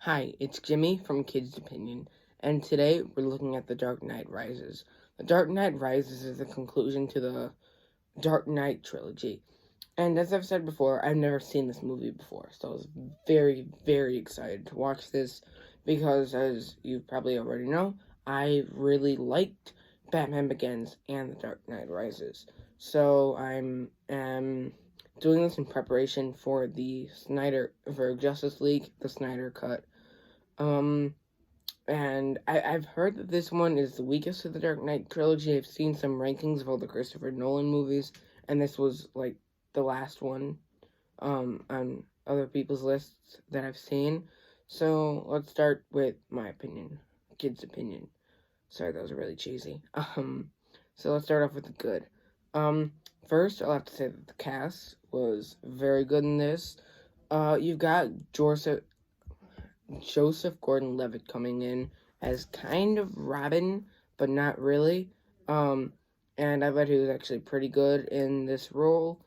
Hi, it's Jimmy from Kids Opinion, and today we're looking at The Dark Knight Rises. The Dark Knight Rises is the conclusion to the Dark Knight trilogy. And as I've said before, I've never seen this movie before, so I was very, very excited to watch this because, as you probably already know, I really liked Batman Begins and The Dark Knight Rises. So I'm doing this in preparation for for Justice League, the Snyder Cut. Um, and I've heard that this one is the weakest of the Dark Knight trilogy. I've seen some rankings of all the Christopher Nolan movies, and this was like the last one on other people's lists that I've seen. So let's start with my opinion, kid's opinion. Sorry, that was really cheesy. So let's start off with the good. Um, First, I'll have to say that the cast was very good in this. You've got Joseph Gordon-Levitt coming in as kind of Robin, but not really. Um, and I bet he was actually pretty good in this role.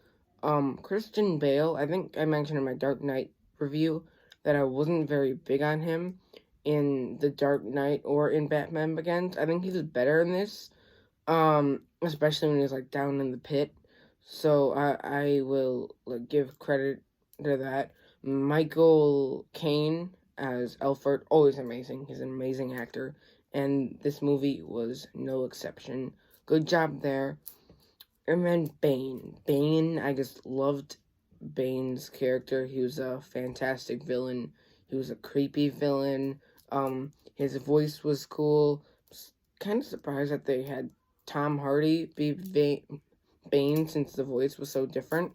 Christian Bale, I think I mentioned in my Dark Knight review that I wasn't very big on him in The Dark Knight or in Batman Begins. I think he was better in this, especially when he's like down in the pit. So I will give credit to that. Michael Caine as Alfred, always amazing. He's an amazing actor, and this movie was no exception. Good job there. And then Bane. Bane, I just loved Bane's character. He was a fantastic villain. He was a creepy villain. His voice was cool. Kind of surprised that they had Tom Hardy be Bane since the voice was so different.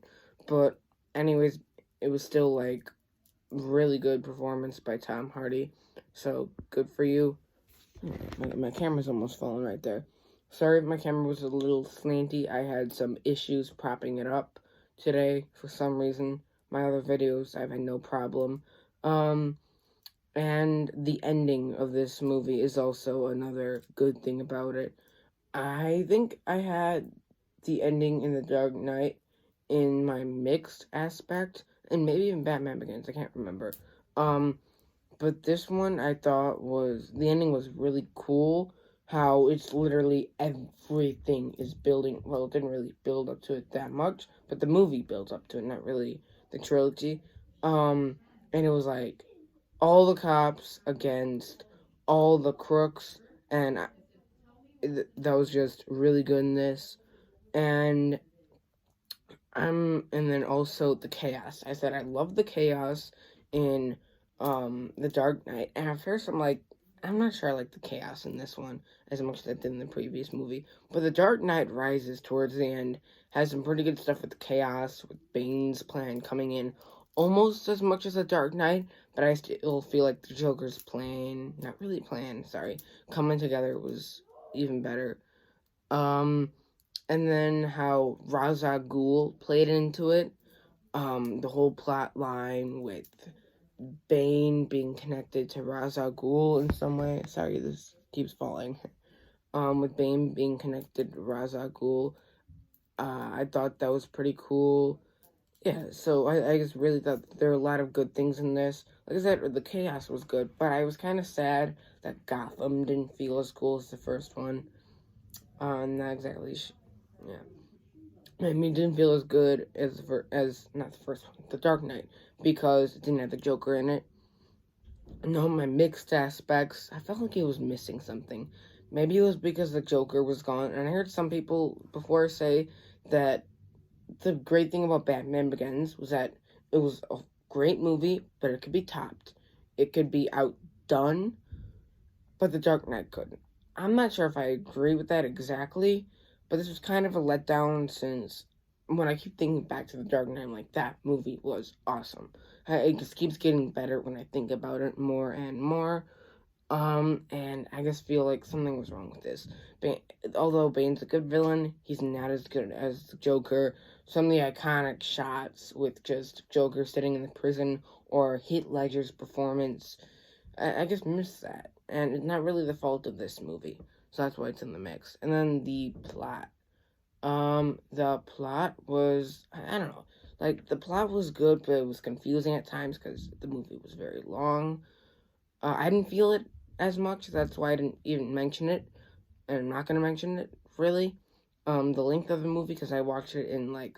But anyways, it was still like really good performance by Tom Hardy. So good for you. My camera's almost falling right there. Sorry if my camera was a little slanty. I had some issues propping it up today for some reason. My other videos, I've had no problem. Um, and the ending of this movie is also another good thing about it. I think I had the ending in The Dark Knight in my mixed aspect, and maybe even Batman Begins. I can't remember. Um, but this one I thought the ending was really cool. How it's literally everything is building. Well, it didn't really build up to it that much, but the movie builds up to it, not really the trilogy. Um, and it was like all the cops against all the crooks, and that was just really good in this. And and then also the chaos. I said I love the chaos in The Dark Knight, and at first I'm not sure I like the chaos in this one as much as I did in the previous movie. But The Dark Knight Rises towards the end has some pretty good stuff with the chaos, with Bane's plan coming in almost as much as The Dark Knight, but I still feel like the Joker's plan, not really plan, sorry, coming together was even better. Um, and then how Ra's al Ghul played into it. The whole plot line with Bane being connected to Ra's al Ghul in some way. Sorry, this keeps falling. With Bane being connected to Ra's al Ghul, I thought that was pretty cool. Yeah, so I just really thought there were a lot of good things in this. Like I said, the chaos was good, but I was kind of sad that Gotham didn't feel as cool as the first one. Not exactly, yeah. I mean, it didn't feel as good as not the first one, The Dark Knight, because it didn't have the Joker in it. No, my mixed aspects, I felt like it was missing something. Maybe it was because the Joker was gone, and I heard some people before say that the great thing about Batman Begins was that it was a great movie, but it could be topped. It could be outdone, but The Dark Knight couldn't. I'm not sure if I agree with that exactly, but this was kind of a letdown since when I keep thinking back to The Dark Knight, I'm like, that movie was awesome. It just keeps getting better when I think about it more and more. And I just feel like something was wrong with this. Although Bane's a good villain, he's not as good as the Joker. Some of the iconic shots with just Joker sitting in the prison or Heath Ledger's performance, I just miss that. And it's not really the fault of this movie. So that's why it's in the mix. And then the plot. The plot was, I don't know, like, the plot was good, but it was confusing at times because the movie was very long. I didn't feel it as much. That's why I didn't even mention it, and I'm not gonna mention it really. The length of the movie, because I watched it in like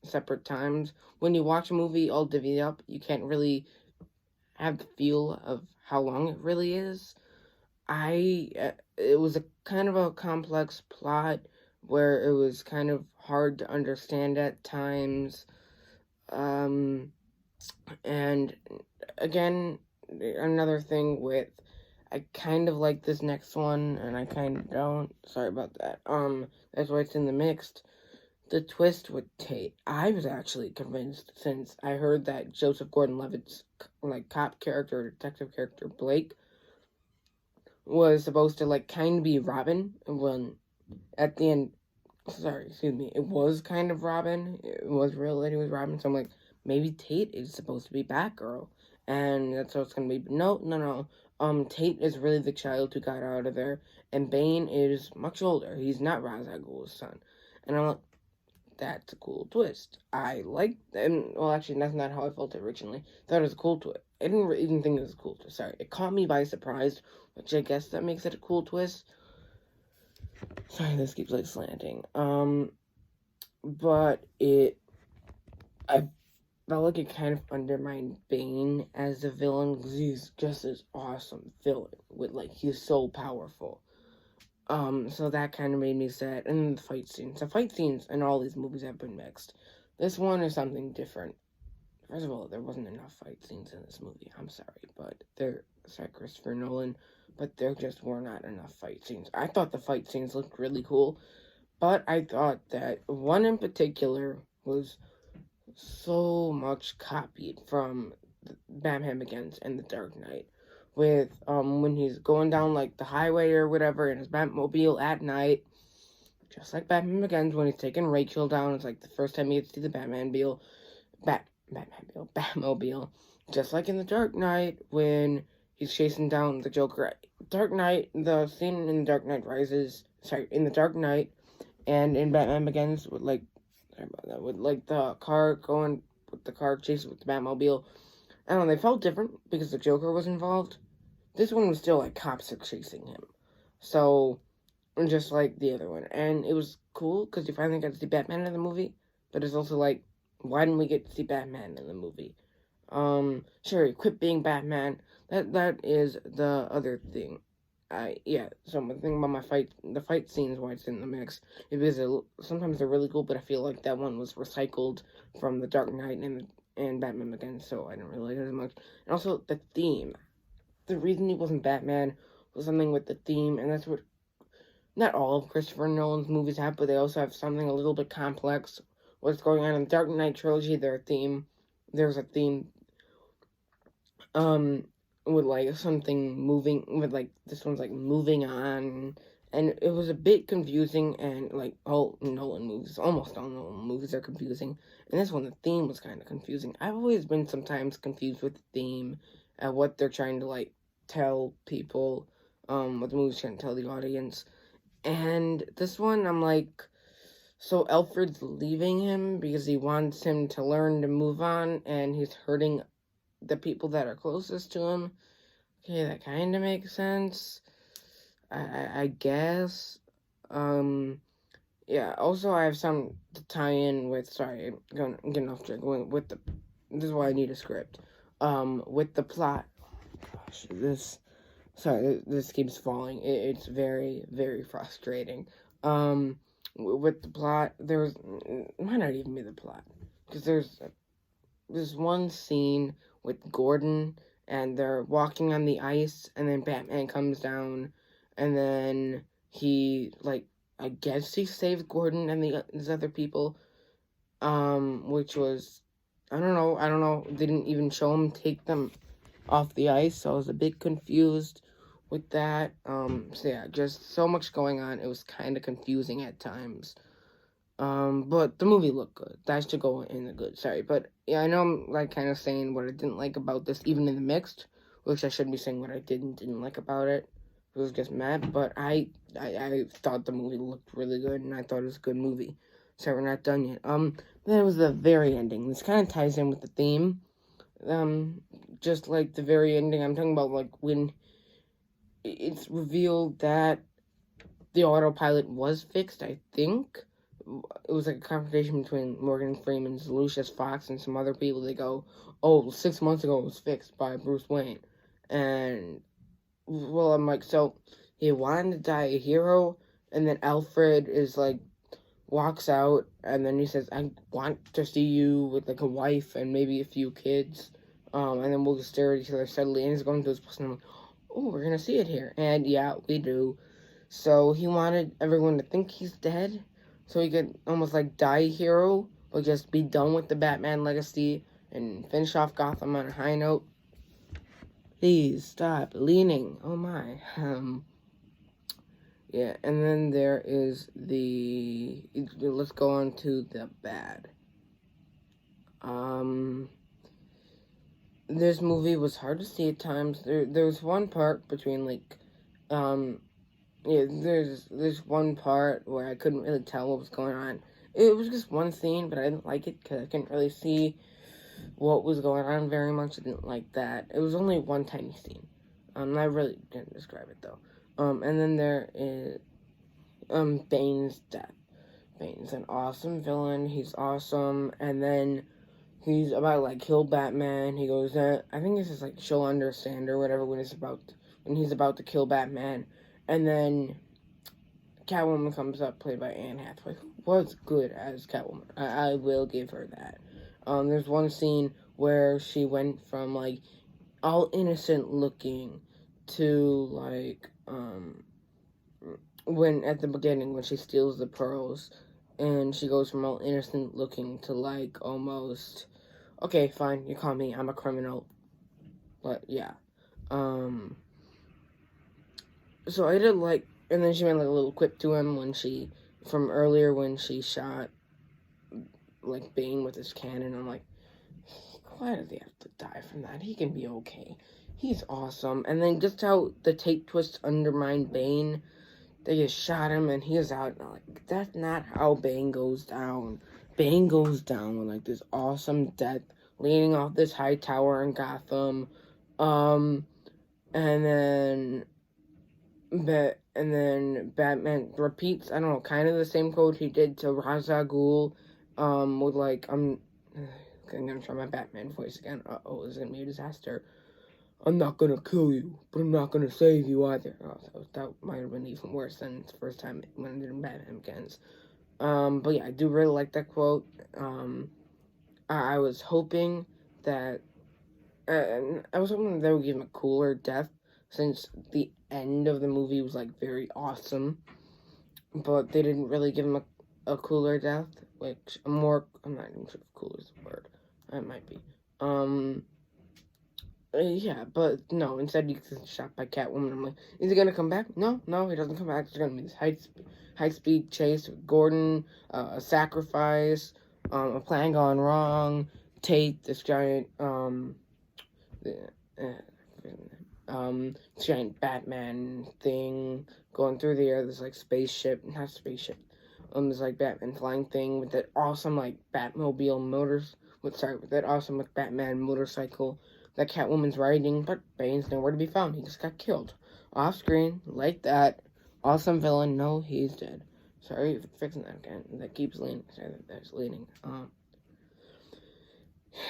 separate times. When you watch a movie all divvied up, you can't really have the feel of how long it really is. It was a kind of a complex plot where it was kind of hard to understand at times. Um, and again, another thing with, I kind of like this next one, and I kind of don't. Sorry about that. That's why it's in the mixed. The twist with Tate. I was actually convinced, since I heard that Joseph Gordon-Levitt's like cop character, detective character Blake, was supposed to like kind of be Robin. When at the end, sorry, excuse me, it was kind of Robin. It was real that he was Robin. So I'm like, maybe Tate is supposed to be Batgirl, and that's how it's gonna be. No, no, no. Tate is really the child who got out of there, and Bane is much older. He's not Ra's al Ghul's son, and I'm like, that's a cool twist. I like, and well, actually, that's not how I felt originally. Thought it was a cool twist. I didn't even think it was a cool twist. Sorry, it caught me by surprise, which I guess that makes it a cool twist. Sorry, this keeps like slanting. But I felt like it kind of undermined Bane as a villain, because he's just this awesome villain with like, he's so powerful. So that kind of made me sad. And then the fight scenes in all these movies have been mixed. This one is something different. First of all, there wasn't enough fight scenes in this movie. I'm sorry, but sorry, Christopher Nolan, but there just were not enough fight scenes. I thought the fight scenes looked really cool, but I thought that one in particular was so much copied from Batman Begins and The Dark Knight, with when he's going down like the highway or whatever in his Batmobile at night, just like Batman Begins, when he's taking Rachel down. It's like the first time you get to see the Batmobile, just like in The Dark Knight when he's chasing down the Joker. Dark Knight, the scene in The Dark Knight Rises, sorry, in The Dark Knight and in Batman Begins with like, sorry about that, with like the car going with the car chasing with the Batmobile. I don't know, they felt different because the Joker was involved. This one was still like cops are chasing him. So, just like the other one. And it was cool because you finally got to see Batman in the movie. But it's also like, why didn't we get to see Batman in the movie? Sure, he quit being Batman. That is the other thing. So the thing about the fight scenes, why it's in the mix, is because sometimes they're really cool, but I feel like that one was recycled from The Dark Knight and Batman Begins, so I didn't really like it as much. And also the theme. The reason he wasn't Batman was something with the theme, and that's what not all of Christopher Nolan's movies have, but they also have something a little bit complex. What's going on in the Dark Knight trilogy? There's a theme, with like something moving, with like this one's like moving on, and it was a bit confusing. And like all Nolan movies, almost all Nolan movies are confusing, and this one the theme was kind of confusing. I've always been sometimes confused with the theme and what they're trying to like tell people, what the movie's trying to tell the audience. And this one, I'm like, so Alfred's leaving him because he wants him to learn to move on, and he's hurting the people that are closest to him. Okay, that kind of makes sense. I guess. Yeah, also I have some to tie in with, sorry, I'm getting off track, with the, this is why I need a script. With the plot. Gosh, this keeps falling. It's very, very frustrating. With the plot, it might not even be the plot, because there's one scene with Gordon, and they're walking on the ice, and then Batman comes down, and then he, like, I guess he saved Gordon and these other people, which was, I don't know, didn't even show him take them off the ice, so I was a bit confused with that. So yeah, just so much going on. It was kind of confusing at times. But the movie looked good. That should go in the good. Sorry, but yeah, I know I'm like kind of saying what I didn't like about this, even in the mixed, which I shouldn't be saying what I didn't like about it. It was just mad, but I thought the movie looked really good, and I thought it was a good movie. So we're not done yet. Then it was the very ending. This kind of ties in with the theme. just like the very ending. I'm talking about like when it's revealed that the autopilot was fixed. I think it was like a confrontation between Morgan Freeman's Lucius Fox and some other people. They go, "Oh, 6 months ago it was fixed by Bruce Wayne," and well, I'm like, so he wanted to die a hero, and then Alfred is like walks out, and then he says, "I want to see you with like a wife and maybe a few kids," and then we'll just stare at each other steadily, and he's going to his place, and I'm like, "Oh, we're gonna see it here," and yeah, we do. So he wanted everyone to think he's dead, so he could almost like die a hero, but just be done with the Batman legacy and finish off Gotham on a high note. Please stop leaning. Oh my. Yeah, and then there is the. Let's go on to the bad. This movie was hard to see at times. There's one part between like, yeah, there's one part where I couldn't really tell what was going on. It was just one scene, but I didn't like it because I couldn't really see what was going on very much. I didn't like that. It was only one tiny scene. I really didn't describe it though. And then there is Bane's death. Bane's an awesome villain. He's awesome, and then he's about to like kill Batman. He goes, I think this is like she'll understand or whatever when he's about to kill Batman, and then Catwoman comes up, played by Anne Hathaway, who was good as Catwoman. I will give her that. There's one scene where she went from like all innocent looking to like when at the beginning when she steals the pearls, and she goes from all innocent looking to like almost, okay, fine, you call me, I'm a criminal, but yeah. So I did like, and then she made like a little quip to him when she, from earlier when she shot like Bane with his cannon. I'm like, why does he have to die from that? He can be okay. He's awesome. And then just how the tape twists undermined Bane. They just shot him and he was out. And I'm like, that's not how Bane goes down. Bane goes down with like this awesome death, leaning off this high tower in Gotham. And then Batman repeats, I don't know, kind of the same code he did to Ra's al Ghul, with like, I'm gonna try my Batman voice again. Uh-oh, this is gonna be a disaster. I'm not gonna kill you, but I'm not gonna save you either. Oh, that might have been even worse than the first time when I did Batman Begins. But yeah, I do really like that quote. I was hoping that, I was hoping they would give him a cooler death, since the end of the movie was like very awesome, but they didn't really give him a cooler death, which I'm not even sure if cool is the word. It might be. Yeah, but no, instead he gets shot by Catwoman. I'm like, is he gonna come back? No, he doesn't come back. There's gonna be this high speed chase with Gordon, a sacrifice, a plan gone wrong, Tate, this giant, giant Batman thing going through the air. This like spaceship, not spaceship. This like Batman flying thing with that awesome like Batmobile motors. With that awesome like Batman motorcycle that Catwoman's riding, but Bane's nowhere to be found. He just got killed off screen like that. Awesome villain. No, he's dead. Sorry for fixing that again. That keeps leaning. Sorry, that's leaning.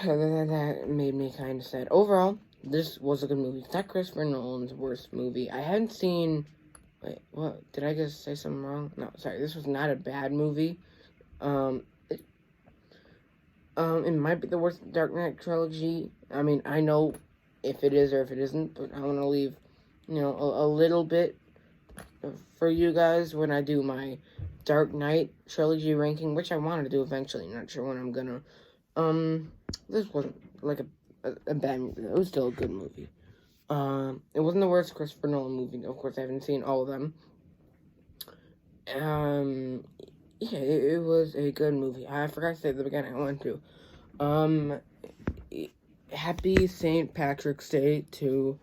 That made me kind of sad. Overall, this was a good movie. It's not Christopher Nolan's worst movie. I hadn't seen. Wait, what? Did I just say something wrong? No, sorry. This was not a bad movie. It might be the worst Dark Knight trilogy. I mean, I know if it is or if it isn't, but I want to leave, a little bit for you guys when I do my Dark Knight trilogy ranking, which I want to do eventually. Not sure when I'm gonna. This wasn't like a bad movie. It was still a good movie. It wasn't the worst Christopher Nolan movie. Of course, I haven't seen all of them. Yeah, it was a good movie. I forgot to say at the beginning. I wanted to. Happy St. Patrick's Day to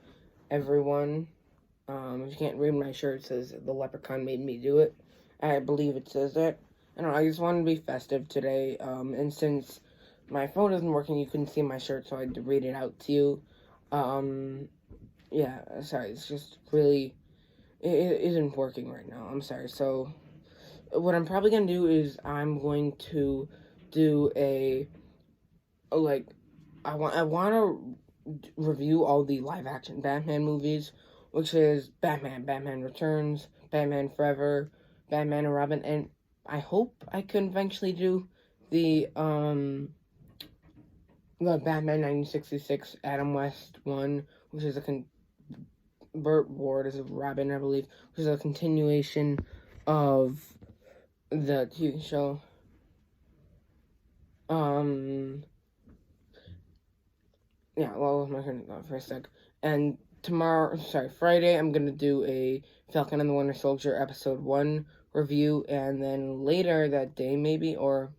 everyone. If you can't read my shirt, it says the leprechaun made me do it. I believe it says that. I don't know, I just wanted to be festive today. And since my phone isn't working. You couldn't see my shirt, so I had to read it out to you. Yeah, sorry. It's just really it isn't working right now. I'm sorry. So what I'm probably gonna do is I'm going to do like I want to review all the live action Batman movies, which is Batman Returns, Batman Forever, Batman and Robin, and I hope I can eventually do the Batman 1966 Adam West one, which is Burt Ward is a Robin, I believe, which is a continuation of the TV show. Yeah, well, my turn for a sec. And Friday, I'm gonna do a Falcon and the Winter Soldier episode 1 review, and then later that day, maybe, or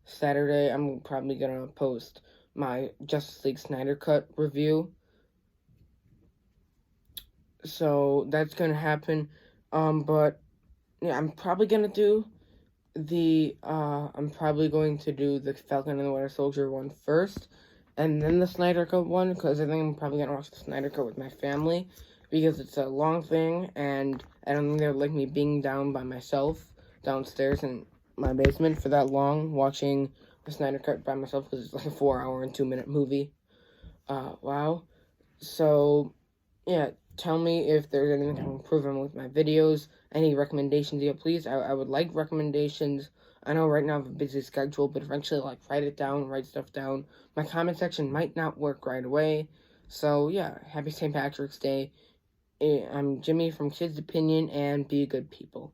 Saturday, I'm probably gonna post my Justice League Snyder Cut review. So that's gonna happen. But yeah, I'm probably going to do the Falcon and the Winter Soldier one first, and then the Snyder Cut one, because I think I'm probably gonna watch the Snyder Cut with my family, because it's a long thing, and I don't think they would like me being down by myself downstairs in my basement for that long, watching the Snyder Cut by myself, because it's like a 4 hour and 2 minute movie. Wow. So, yeah, tell me if there's anything I can improve on with my videos, any recommendations, yeah, please. I would like recommendations. I know right now I have a busy schedule, but eventually, like, write stuff down. My comment section might not work right away. So, yeah, happy St. Patrick's Day. I'm Jimmy from Kids Opinion, and be good people.